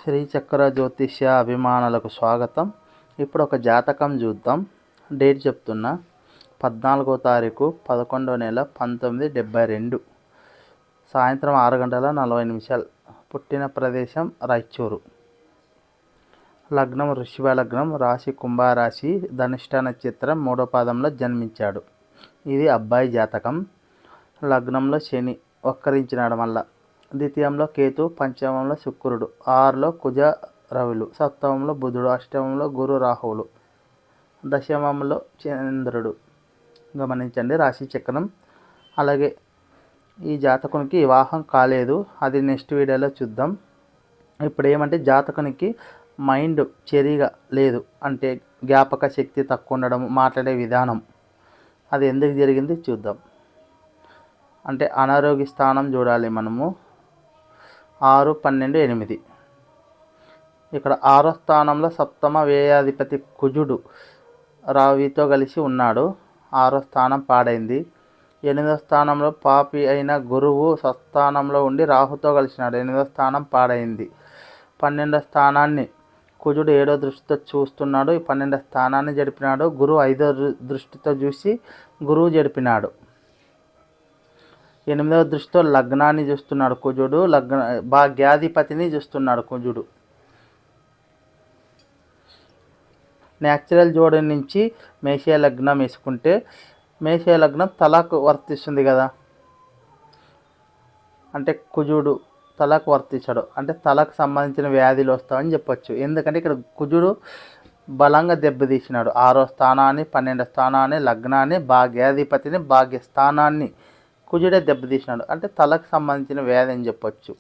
శ్రీచక్ర జ్యోతిష్య అభిమానులకు స్వాగతం. ఇప్పుడు ఒక జాతకం చూద్దాం. డేట్ చెప్తున్నా, 14వ తారీఖు 11వ నెల 1972 సాయంత్రం 6:40. పుట్టిన ప్రదేశం రాయచూరు. లగ్నం వృషభ లగ్నం, రాశి కుంభరాశి, ధనిష్ట నక్షత్రం 3వ పాదంలో జన్మించాడు. ఇది అబ్బాయి జాతకం. లగ్నంలో శని వక్రించినాడు. మళ్ళా ద్వితీయంలో కేతు, పంచమంలో శుక్రుడు, 6లో కుజ రవులు, సప్తమంలో బుధుడు, అష్టమంలో గురు రాహువులు, దశమంలో చంద్రుడు. గమనించండి రాశి చక్రం. అలాగే ఈ జాతకునికి వివాహం కాలేదు, అది నెక్స్ట్ వీడియోలో చూద్దాం. ఇప్పుడు ఏమంటే జాతకునికి మైండ్ చెరిగా లేదు, అంటే జ్ఞాపక శక్తి తక్కువ ఉండడం, మాట్లాడే విధానం, అది ఎందుకు జరిగింది చూద్దాం. అంటే అనారోగ్య స్థానం చూడాలి మనము. 6, 12, 8. ఇక్కడ 6వ స్థానంలో సప్తమ వ్యయాధిపతి కుజుడు రావితో కలిసి ఉన్నాడు. 6వ స్థానం పాడైంది. 8వ స్థానంలో పాపి అయిన గురువు స్వస్థానంలో ఉండి రాహుతో కలిసినాడు. 8వ స్థానం పాడైంది. 12వ స్థానాన్ని కుజుడు 7వ దృష్టితో చూస్తున్నాడు. 12వ స్థానాన్ని జరిపినాడు. గురువు 5వ దృష్టితో చూసి గురువు జరిపినాడు. 8వ దృష్టితో లగ్నాన్ని చూస్తున్నాడు కుజుడు. భాగ్యాధిపతిని చూస్తున్నాడు కుజుడు. న్యాచురల్ జోడి నుంచి మేష లగ్నం వేసుకుంటే మేష లగ్నం తలకు వర్తిస్తుంది కదా, అంటే కుజుడు తలకు వర్తించడు, అంటే తలకు సంబంధించిన వ్యాధులు వస్తామని చెప్పొచ్చు. ఎందుకంటే ఇక్కడ కుజుడు బలంగా దెబ్బతీసినాడు. 6వ స్థానాన్ని, 12వ స్థానాన్ని, లగ్నాన్ని, భాగ్యాధిపతిని, భాగ్యస్థానాన్ని కుజుడే దెబ్బతీసినాడు. అంటే తలకు సంబంధించిన వ్యాధి అని చెప్పొచ్చు.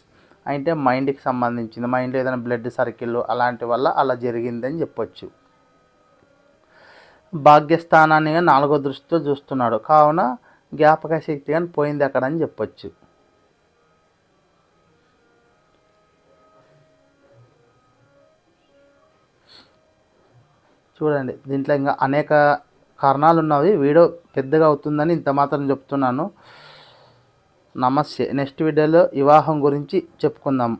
అంటే మైండ్కి సంబంధించింది, మైండ్లో ఏదైనా బ్లడ్ సర్కిల్ అలాంటి వల్ల అలా జరిగిందని చెప్పొచ్చు. భాగ్యస్థానాన్ని 4వ దృష్టితో చూస్తున్నాడు, కావున జ్ఞాపక శక్తి కానీ పోయింది అక్కడ అని చెప్పొచ్చు. చూడండి, దీంట్లో ఇంకా అనేక కారణాలు ఉన్నవి. వీడియో పెద్దగా అవుతుందని ఇంత మాత్రం చెప్తున్నాను. నమస్తే. నెక్స్ట్ వీడియోలో వివాహం గురించి చెప్పుకుందాం.